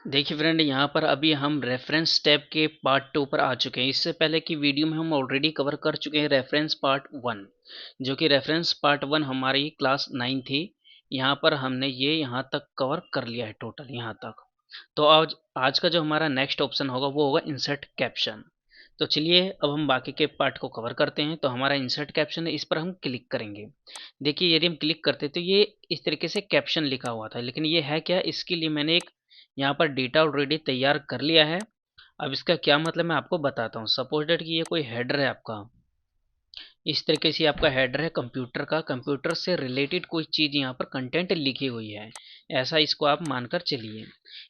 देखिए फ्रेंड, यहाँ पर अभी हम रेफरेंस टैब के पार्ट 2 पर आ चुके हैं। इससे पहले की वीडियो में हम ऑलरेडी कवर कर चुके हैं रेफरेंस पार्ट 1, जो कि रेफरेंस पार्ट 1 हमारी क्लास 9 थी। यहाँ पर हमने ये यहाँ तक कवर कर लिया है टोटल यहाँ तक। तो आज आज का जो हमारा नेक्स्ट ऑप्शन होगा वो होगा इंसर्ट कैप्शन। तो चलिए अब हम बाकी के पार्ट को कवर करते हैं। तो हमारा इंसर्ट कैप्शन है, इस पर हम क्लिक करेंगे। देखिए यदि हम क्लिक करते तो ये इस तरीके से कैप्शन लिखा हुआ था, लेकिन ये है क्या, इसके लिए मैंने एक यहाँ पर डेटा ऑलरेडी तैयार कर लिया है। अब इसका क्या मतलब मैं आपको बताता हूँ। सपोज डेट कि ये कोई हेडर है आपका, इस तरीके से आपका हेडर है कंप्यूटर का, कंप्यूटर से रिलेटेड कोई चीज़ यहाँ पर कंटेंट लिखी हुई है, ऐसा इसको आप मानकर चलिए।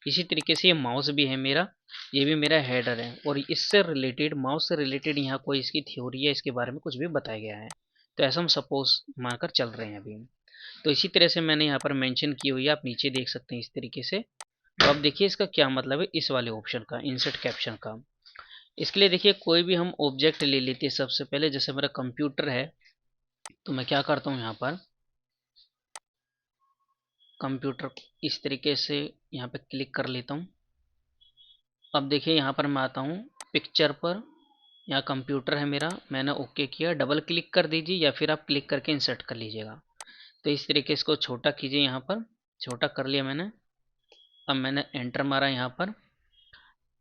इसी तरीके से ये माउस भी है मेरा, ये भी मेरा हेडर है, और इससे रिलेटेड, माउस से रिलेटेड यहाँ कोई इसकी थ्योरी है, इसके बारे में कुछ भी बताया गया है। तो ऐसा हम सपोज मानकर चल रहे हैं अभी। तो इसी तरह से मैंने यहाँ पर मेंशन की हुई है, आप नीचे देख सकते हैं इस तरीके से। तो अब देखिए इसका क्या मतलब है इस वाले ऑप्शन का, इंसर्ट कैप्शन का। इसके लिए देखिए कोई भी हम ऑब्जेक्ट ले लेते हैं सबसे पहले। जैसे मेरा कंप्यूटर है, तो मैं क्या करता हूँ यहाँ पर कंप्यूटर इस तरीके से यहाँ पे क्लिक कर लेता हूँ। अब देखिए यहाँ पर मैं आता हूँ पिक्चर पर, यहाँ कंप्यूटर है मेरा, मैंने ओके किया, डबल क्लिक कर दीजिए या फिर आप क्लिक करके इंसर्ट कर लीजिएगा। तो इस तरीके से इसको छोटा कीजिए, यहाँ पर छोटा कर लिया मैंने। अब मैंने एंटर मारा यहाँ पर।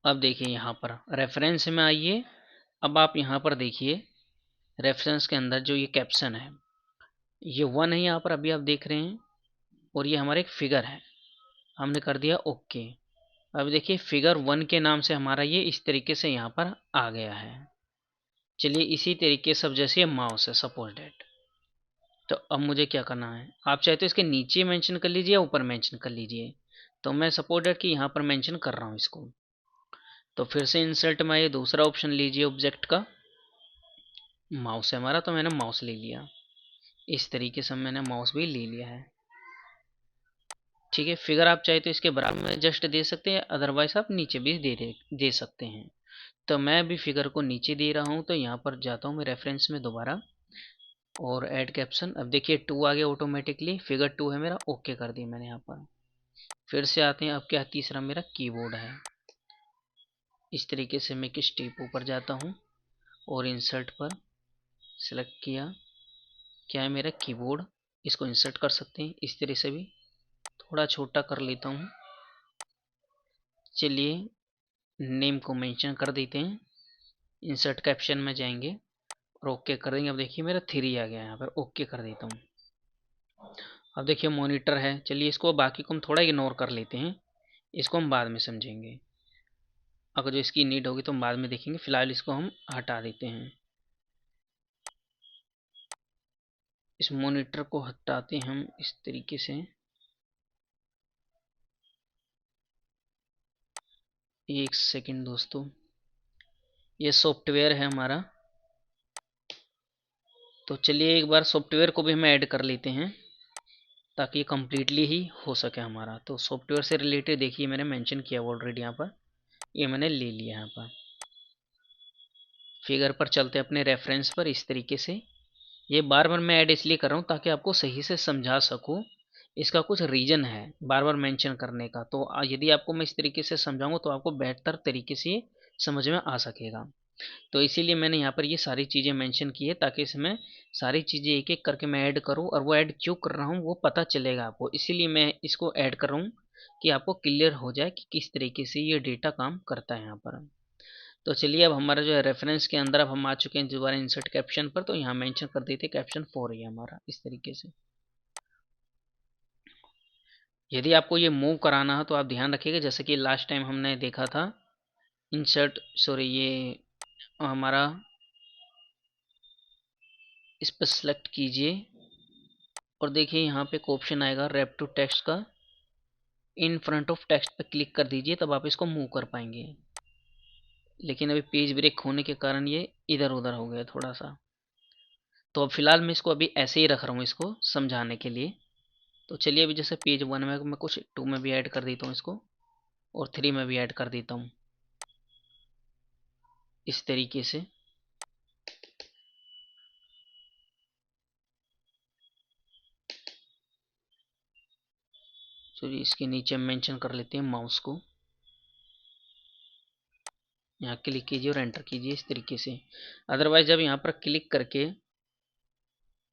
अब देखिए यहाँ पर रेफरेंस में आइए। अब आप यहाँ पर देखिए रेफरेंस के अंदर जो ये कैप्शन है, ये 1 है यहाँ पर, अभी आप देख रहे हैं, और ये हमारा एक फिगर है, हमने कर दिया ओके। अब देखिए फिगर 1 के नाम से हमारा ये इस तरीके से यहाँ पर आ गया है। चलिए इसी तरीके से अब जैसे ये माउस है सपोज डेट, तो अब मुझे क्या करना है, आप चाहे तो इसके नीचे मेंशन कर लीजिए या ऊपर मेंशन कर लीजिए। तो मैं सपोज डेट कि यहाँ पर मेंशन कर रहा हूँ इसको। तो फिर से इंसर्ट में ये दूसरा ऑप्शन लीजिए ऑब्जेक्ट का, माउस है हमारा, तो मैंने माउस ले लिया। इस तरीके से मैंने माउस भी ले लिया है। ठीक है, फिगर आप चाहे तो इसके बराबर में जस्ट दे सकते हैं, अदरवाइज आप नीचे भी दे सकते हैं। तो मैं भी फिगर को नीचे दे रहा हूँ, तो यहाँ पर जाता हूँ मैं रेफरेंस में दोबारा और ऐड कैप्शन। अब देखिए 2 आ गया ऑटोमेटिकली, फिगर 2 है मेरा, ओके कर दिया मैंने यहाँ पर। फिर से आते हैं, अब क्या तीसरा मेरा कीबोर्ड है। इस तरीके से मैं एक स्टेप ऊपर जाता हूँ और इंसर्ट पर सिलेक्ट किया, क्या है मेरा कीबोर्ड, इसको इंसर्ट कर सकते हैं इस तरह से भी। थोड़ा छोटा कर लेता हूँ। चलिए नेम को मेंशन कर देते हैं, इंसर्ट कैप्शन में जाएंगे और ओके कर देंगे। अब देखिए मेरा 3 आ गया, यहाँ पर ओके कर देता हूँ। अब देखिए मॉनिटर है, चलिए इसको बाकी को हम थोड़ा इग्नोर कर लेते हैं, इसको हम बाद में समझेंगे। अगर जो इसकी नीड होगी तो हम बाद में देखेंगे, फिलहाल इसको हम हटा देते हैं। इस मॉनिटर को हटाते हैं हम इस तरीके से। एक सेकंड दोस्तों, ये सॉफ्टवेयर है हमारा, तो चलिए एक बार सॉफ्टवेयर को भी हम ऐड कर लेते हैं ताकि कम्प्लीटली ही हो सके हमारा। तो सॉफ्टवेयर से रिलेटेड देखिए मैंने मेंशन किया ऑलरेडी यहाँ पर, ये मैंने ले लिया यहाँ पर। फिगर पर चलते हैं अपने रेफरेंस पर इस तरीके से। ये बार बार मैं ऐड इसलिए कर रहा हूँ ताकि आपको सही से समझा सकूँ, इसका कुछ रीजन है बार बार मेंशन करने का। तो यदि आपको मैं इस तरीके से समझाऊंगा तो आपको बेहतर तरीके से समझ में आ सकेगा। तो इसीलिए मैंने यहाँ पर ये सारी चीज़ें मेंशन की है ताकि इसमें सारी चीज़ें एक एक करके मैं ऐड करूँ, और वो ऐड क्यों कर रहा हूँ वो पता चलेगा आपको। इसीलिए मैं इसको ऐड कर रहा हूँ कि आपको क्लियर हो जाए कि किस तरीके से ये डेटा काम करता है यहाँ पर। तो चलिए अब हमारा जो है रेफरेंस के अंदर अब हम आ चुके हैं दोबारा इंसर्ट कैप्शन पर। तो यहाँ मेंशन कर देते कैप्शन 4 है हमारा इस तरीके से। यदि आपको ये मूव कराना हो तो आप ध्यान रखिएगा, जैसे कि लास्ट टाइम हमने देखा था इंसर्ट, सॉरी ये हमारा, इस पर सेलेक्ट कीजिए और देखिए यहाँ पे एक ऑप्शन आएगा रैप टू टेक्स्ट का, इन फ्रंट ऑफ टेक्स्ट पे क्लिक कर दीजिए, तब आप इसको मूव कर पाएंगे। लेकिन अभी पेज ब्रेक होने के कारण ये इधर उधर हो गया थोड़ा सा। तो अब फिलहाल मैं इसको अभी ऐसे ही रख रहा हूँ इसको समझाने के लिए। तो चलिए अभी जैसे पेज 1 में मैं कुछ 2 में भी ऐड कर देता हूँ इसको, और 3 में भी ऐड कर देता हूँ इस तरीके से। चलिए इसके नीचे मेंशन कर लेते हैं माउस को। यहाँ क्लिक कीजिए और एंटर कीजिए इस तरीके से। अदरवाइज जब यहाँ पर क्लिक करके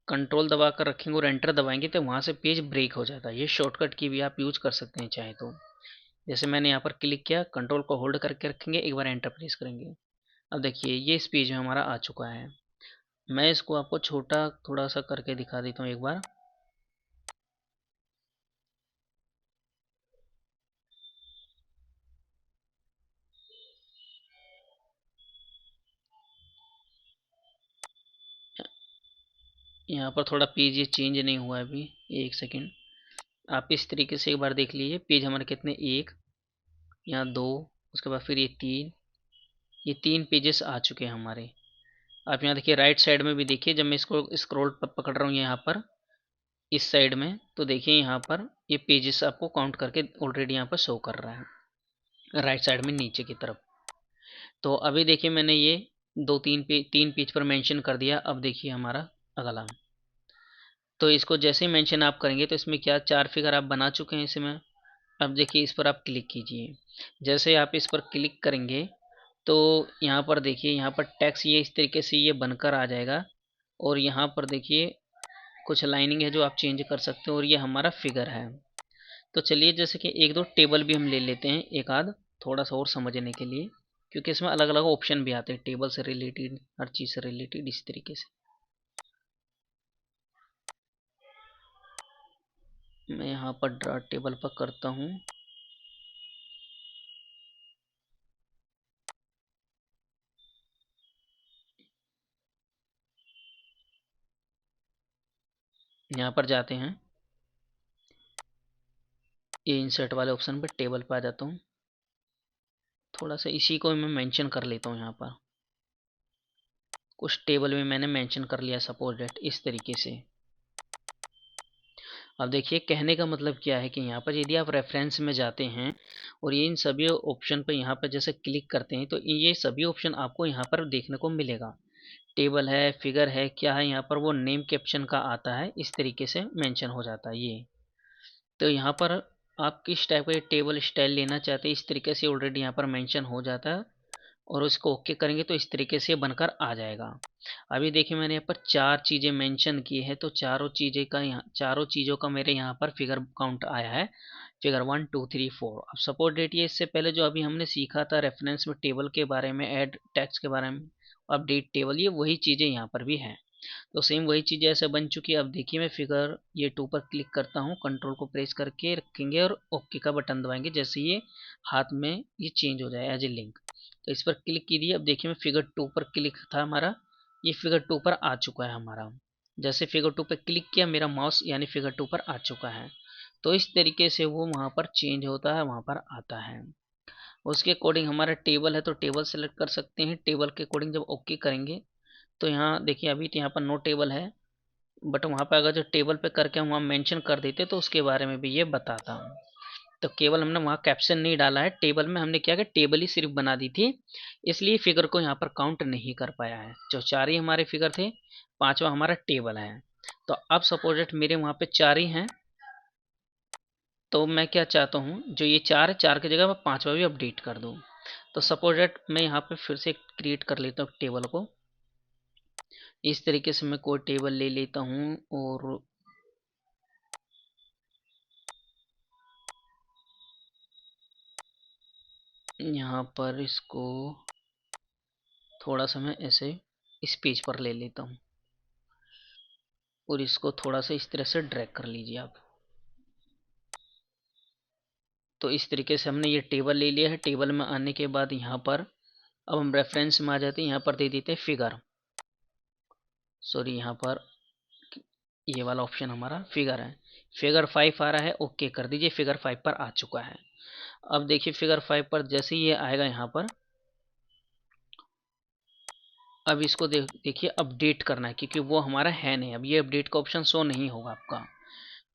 कंट्रोल दबा कर रखेंगे और एंटर दबाएंगे तो वहाँ से पेज ब्रेक हो जाता है। ये शॉर्टकट की भी आप यूज कर सकते हैं चाहे तो। जैसे मैंने यहाँ पर क्लिक किया, कंट्रोल को होल्ड करके रखेंगे, एक बार एंटर प्रेस करेंगे। अब देखिए ये इस पेज में हमारा आ चुका है। मैं इसको आपको छोटा थोड़ा सा करके दिखा देता हूँ एक बार। यहाँ पर थोड़ा पेज ये चेंज नहीं हुआ है अभी, एक सेकेंड। आप इस तरीके से एक बार देख लीजिए पेज हमारे कितने, एक, यहाँ दो, उसके बाद फिर ये तीन पेजेस आ चुके हैं हमारे। आप यहाँ देखिए राइट साइड में भी देखिए, जब मैं इसको स्क्रॉल पर पकड़ रहा हूँ यहाँ पर इस साइड में, तो देखिए यहाँ पर ये पेजेस आपको काउंट करके ऑलरेडी यहाँ पर शो कर रहा है राइट साइड में नीचे की तरफ। तो अभी देखिए मैंने ये तीन पेज पर मेंशन कर दिया। अब देखिए हमारा अगला, तो इसको जैसे ही मेंशन आप करेंगे तो इसमें क्या 4 फिगर आप बना चुके हैं इसमें। अब देखिए इस पर आप क्लिक कीजिए। जैसे आप इस पर क्लिक करेंगे तो यहाँ पर देखिए, यहाँ पर टेक्स्ट ये इस तरीके से ये बनकर आ जाएगा। और यहाँ पर देखिए कुछ लाइनिंग है जो आप चेंज कर सकते हो, और ये हमारा फिगर है। तो चलिए जैसे कि एक दो टेबल भी हम ले लेते हैं एक आध, थोड़ा सा और समझने के लिए, क्योंकि इसमें अलग अलग ऑप्शन भी आते हैं टेबल से रिलेटेड, हर चीज़ से रिलेटेड इस तरीके से। मैं यहाँ पर ड्रा टेबल पर करता हूँ। यहाँ पर जाते हैं, ये इंसर्ट वाले ऑप्शन पर टेबल पर आ जाता हूँ। थोड़ा सा इसी को मैं मेंशन कर लेता हूँ। यहाँ पर कुछ टेबल में मैंने मेंशन कर लिया, सपोज डेट इस तरीके से। अब देखिए कहने का मतलब क्या है कि यहाँ पर यदि आप रेफरेंस में जाते हैं और ये इन सभी ऑप्शन पर यहाँ पर जैसे क्लिक करते हैं तो ये सभी ऑप्शन आपको यहाँ पर देखने को मिलेगा। टेबल है, फिगर है, क्या है, यहाँ पर वो नेम कैप्शन का आता है, इस तरीके से मेंशन हो जाता है ये। तो यहाँ पर आप किस टाइप का ये टेबल स्टाइल लेना चाहते हैं इस तरीके से ऑलरेडी यहाँ पर मेंशन हो जाता है, और उसको ओके करेंगे तो इस तरीके से बनकर आ जाएगा। अभी देखिए मैंने यहाँ पर 4 चीज़ें मेंशन की है, तो चारों चीज़ों का मेरे यहाँ पर फिगर काउंट आया है, फिगर 1 2 3 4। अब सपोज डेट ये इससे पहले जो अभी हमने सीखा था रेफरेंस में टेबल के बारे में, ऐड टेक्स्ट के बारे में, अपडेट टेबल, ये वही चीज़ें यहाँ पर भी हैं। तो सेम वही चीज़ें ऐसे बन चुकी है। अब देखिए मैं फिगर ये 2 पर क्लिक करता हूँ, कंट्रोल को प्रेस करके रखेंगे और ओके का बटन दबाएंगे, जैसे ये हाथ में ये चेंज हो जाए एज ए लिंक। तो इस पर क्लिक कीजिए। अब देखिए मैं फिगर 2 पर क्लिक था हमारा, ये फिगर 2 पर आ चुका है हमारा। जैसे फिगर 2 पर क्लिक किया मेरा माउस यानी फिगर 2 पर आ चुका है। तो इस तरीके से वो वहाँ पर चेंज होता है, वहाँ पर आता है। उसके अकॉर्डिंग हमारा टेबल है तो टेबल सेलेक्ट कर सकते हैं। टेबल के अकॉर्डिंग जब ओके करेंगे तो यहाँ देखिए अभी तो यहाँ पर नो टेबल है, बट वहाँ पर अगर जो टेबल पे करके हम वहाँ मेंशन कर देते तो उसके बारे में भी ये बताता। तो केवल हमने वहाँ कैप्शन नहीं डाला है, टेबल में हमने क्या कि टेबल ही सिर्फ बना दी थी, इसलिए फिगर को यहाँ पर काउंट नहीं कर पाया है। जो 4 ही हमारे फिगर थे, 5वां हमारा टेबल है। तो अब सपोज दैट मेरे वहाँ पे 4 ही हैं, तो मैं क्या चाहता हूँ जो ये 4 है, 4 की जगह मैं 5वां भी अपडेट कर दूँ। तो सपोज दैट मैं यहाँ पे फिर से क्रिएट कर लेता हूँ टेबल को। इस तरीके से मैं कोई टेबल ले लेता हूँ और यहाँ पर इसको थोड़ा सा मैं ऐसे इस पेज पर ले लेता हूँ और इसको थोड़ा सा इस तरह से ड्रैग कर लीजिए आप। तो इस तरीके से हमने ये टेबल ले लिया है। टेबल में आने के बाद यहाँ पर अब हम रेफरेंस में आ जाते हैं, यहाँ पर दे देते हैं फिगर, सॉरी यहाँ पर ये वाला ऑप्शन हमारा फिगर है। फिगर 5 आ रहा है, ओके कर दीजिए, फिगर 5 पर आ चुका है। अब देखिए फिगर 5 पर जैसे ही ये आएगा यहाँ पर, अब इसको देखिए अपडेट करना है क्योंकि वो हमारा है नहीं, अब ये अपडेट का ऑप्शन शो नहीं होगा आपका।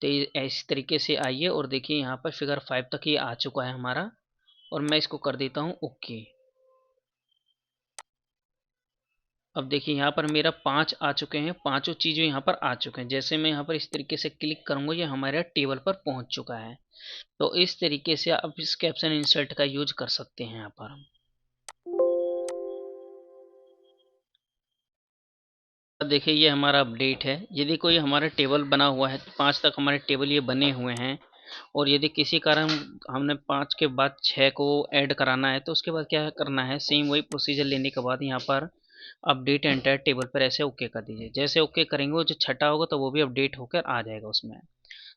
तो इस तरीके से आइए और देखिए यहाँ पर फिगर 5 तक ये आ चुका है हमारा, और मैं इसको कर देता हूँ ओके। अब देखिए यहाँ पर मेरा 5 आ चुके हैं, पांचों चीज़ें यहाँ पर आ चुके हैं। जैसे मैं यहाँ पर इस तरीके से क्लिक करूँगा ये हमारे टेबल पर पहुँच चुका है। तो इस तरीके से आप इस कैप्शन इंसर्ट का यूज कर सकते हैं यहाँ पर। देखिए ये हमारा अपडेट है। यदि कोई हमारा टेबल बना हुआ है, 5 तक हमारे टेबल ये बने हुए हैं, और यदि किसी कारण हमने 5 के बाद 6 को ऐड कराना है, तो उसके बाद क्या करना है, सेम वही प्रोसीजर लेने के बाद यहाँ पर अपडेट एंटायर टेबल पर ऐसे ओके कर दीजिए। जैसे ओके करेंगे वो जो छठा होगा तो वो भी अपडेट होकर आ जाएगा उसमें।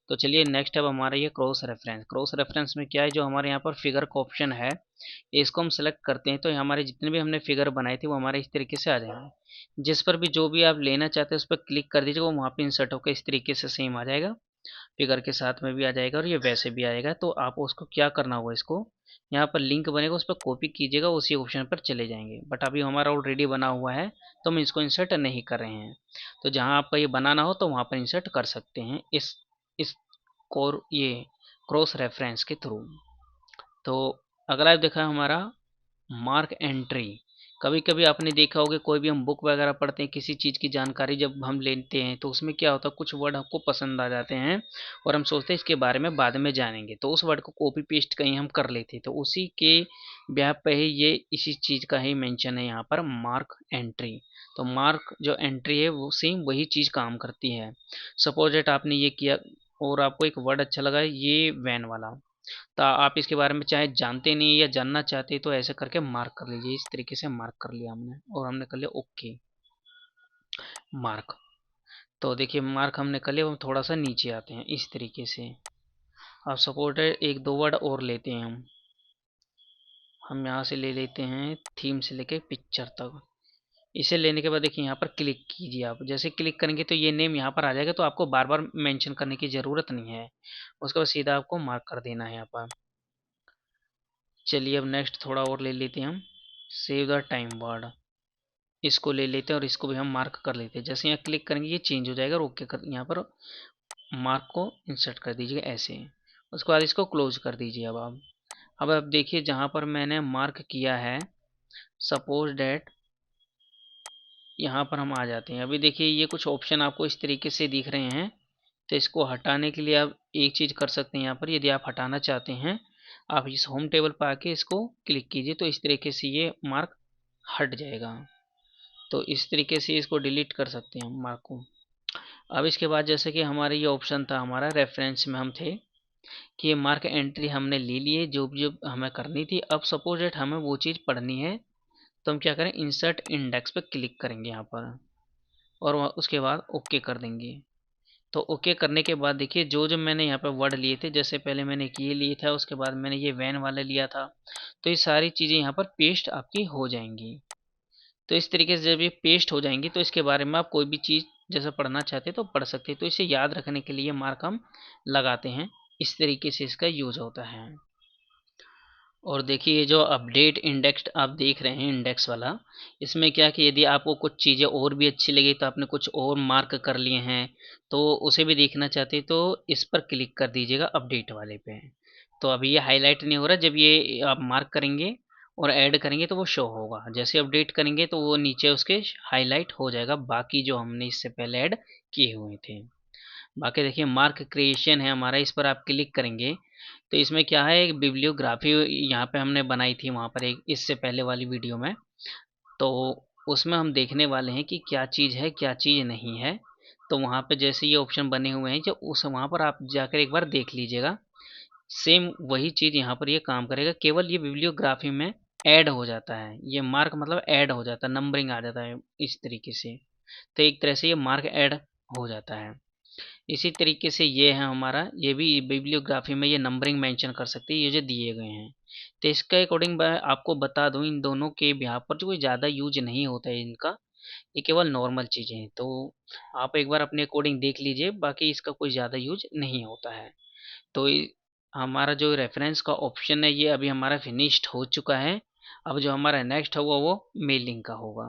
तो चलिए नेक्स्ट अब हमारा ये क्रॉस रेफरेंस। क्रॉस रेफरेंस में क्या है, जो हमारे यहाँ पर फिगर का ऑप्शन है, इसको हम सेलेक्ट करते हैं तो हमारे जितने भी हमने फिगर बनाए थे वो हमारे इस तरीके से आ जाएंगे। जिस पर भी जो भी आप लेना चाहते हैं उस पर क्लिक कर दीजिएगा, वो वहाँ पे इंसर्ट होकर इस तरीके से सेम आ जाएगा, फिगर के साथ में भी आ जाएगा और ये वैसे भी आएगा। तो आप उसको क्या करना होगा, इसको यहाँ पर लिंक बनेगा उस पर कॉपी कीजिएगा, उसी ऑप्शन पर चले जाएंगे। बट अभी हमारा ऑलरेडी बना हुआ है तो हम इसको इंसर्ट नहीं कर रहे हैं। तो जहाँ आपका ये बनाना हो तो वहाँ पर इंसर्ट कर सकते हैं इस कोर ये क्रॉस रेफरेंस के थ्रू। तो अगला देखा हमारा मार्क एंट्री। कभी कभी आपने देखा होगा, कोई भी हम बुक वगैरह पढ़ते हैं, किसी चीज़ की जानकारी जब हम लेते हैं तो उसमें क्या होता है, कुछ वर्ड हमको पसंद आ जाते हैं और हम सोचते हैं इसके बारे में बाद में जानेंगे, तो उस वर्ड को कॉपी पेस्ट कहीं हम कर लेते हैं। तो उसी के ब्याह पे ही ये इसी चीज़ का ही मेंशन है यहाँ पर, मार्क एंट्री। तो मार्क जो एंट्री है वो सेम वही चीज़ काम करती है। सपोज डेट आपने ये किया और आपको एक वर्ड अच्छा लगा, ये वैन वाला, तो आप इसके बारे में चाहे जानते नहीं या जानना चाहते तो ऐसे करके मार्क कर लीजिए। इस तरीके से मार्क कर लिया हमने और हमने कर लिया ओके मार्क। तो देखिए मार्क हमने कर लिया। हम थोड़ा सा नीचे आते हैं इस तरीके से। अब सपोर्ट है, एक दो वर्ड और लेते हैं हम यहाँ से ले लेते हैं थीम से लेके पिक्चर तक। इसे लेने के बाद देखिए यहाँ पर क्लिक कीजिए। आप जैसे क्लिक करेंगे तो ये नेम यहाँ पर आ जाएगा, तो आपको बार बार मेंशन करने की ज़रूरत नहीं है। उसके बाद सीधा आपको मार्क कर देना है यहाँ पर। चलिए अब नेक्स्ट थोड़ा और ले लेते हैं हम, सेव द टाइम वर्ड। इसको ले लेते हैं और इसको भी हम मार्क कर लेते हैं। जैसे यहाँ क्लिक करेंगे ये चेंज हो जाएगा और ओके कर, यहाँ पर मार्क को इंसर्ट कर दीजिएगा ऐसे। उसके बाद इसको क्लोज कर दीजिए। अब आप देखिए जहाँ पर मैंने मार्क किया है, सपोज डैट यहाँ पर हम आ जाते हैं। अभी देखिए ये कुछ ऑप्शन आपको इस तरीके से दिख रहे हैं, तो इसको हटाने के लिए आप एक चीज़ कर सकते हैं। यहाँ पर यदि आप हटाना चाहते हैं, आप इस होम टेबल पर आके इसको क्लिक कीजिए, तो इस तरीके से ये मार्क हट जाएगा। तो इस तरीके से इसको डिलीट कर सकते हैं हम मार्क को। अब इसके बाद जैसे कि हमारा ये ऑप्शन था, हमारा रेफरेंस में हम थे कि ये मार्क एंट्री हमने ले लिए जो भी हमें करनी थी। अब सपोज डेट हमें वो चीज़ पढ़नी है, तो हम क्या करें, इंसर्ट इंडेक्स पे क्लिक करेंगे यहाँ पर और उसके बाद ओके कर देंगे। तो ओके करने के बाद देखिए जो जो मैंने यहाँ पे वर्ड लिए थे, जैसे पहले मैंने ये लिए था, उसके बाद मैंने ये वैन वाला लिया था, तो ये सारी चीज़ें यहाँ पर पेस्ट आपकी हो जाएंगी। तो इस तरीके से जब ये पेस्ट हो जाएंगी तो इसके बारे में आप कोई भी चीज़ जैसा पढ़ना चाहते हैं तो पढ़ सकते हैं। तो इसे याद रखने के लिए मार्क हम लगाते हैं, इस तरीके से इसका यूज होता है। और देखिए ये जो अपडेट इंडेक्स आप देख रहे हैं, इंडेक्स वाला, इसमें क्या कि यदि आपको कुछ चीज़ें और भी अच्छी लगी, तो आपने कुछ और मार्क कर लिए हैं तो उसे भी देखना चाहते हैं, तो इस पर क्लिक कर दीजिएगा अपडेट वाले पे। तो अभी ये हाईलाइट नहीं हो रहा, जब ये आप मार्क करेंगे और ऐड करेंगे तो वो शो होगा। जैसे अपडेट करेंगे तो वो नीचे उसके हाईलाइट हो जाएगा, बाकी जो हमने इससे पहले ऐड किए हुए थे। बाकी देखिए मार्क क्रिएशन है हमारा, इस पर आप क्लिक करेंगे तो इसमें क्या है, एक बिब्लियोग्राफी यहाँ पे हमने बनाई थी वहाँ पर एक इससे पहले वाली वीडियो में, तो उसमें हम देखने वाले हैं कि क्या चीज़ है क्या चीज़ नहीं है। तो वहाँ पे जैसे ये ऑप्शन बने हुए हैं, जो उस वहाँ पर आप जाकर एक बार देख लीजिएगा, सेम वही चीज़ यहाँ पर ये काम करेगा, केवल ये बिब्लियोग्राफी में ऐड हो जाता है। ये मार्क मतलब ऐड हो जाता है, नंबरिंग आ जाता है इस तरीके से। तो एक तरह से ये मार्क ऐड हो जाता है। इसी तरीके से ये है हमारा, ये भी बिब्लियोग्राफी में ये नंबरिंग मेंशन कर सकते हैं, ये जो दिए गए हैं। तो इसके अकॉर्डिंग मैं आपको बता दूं, इन दोनों के यहाँ पर जो कोई ज़्यादा यूज नहीं होता है इनका, ये केवल नॉर्मल चीज़ें हैं। तो आप एक बार अपने अकॉर्डिंग देख लीजिए, बाकी इसका कोई ज़्यादा यूज नहीं होता है। तो हमारा जो रेफरेंस का ऑप्शन है ये अभी हमारा फिनिश्ड हो चुका है। अब जो हमारा नेक्स्ट होगा वो मेलिंग का होगा।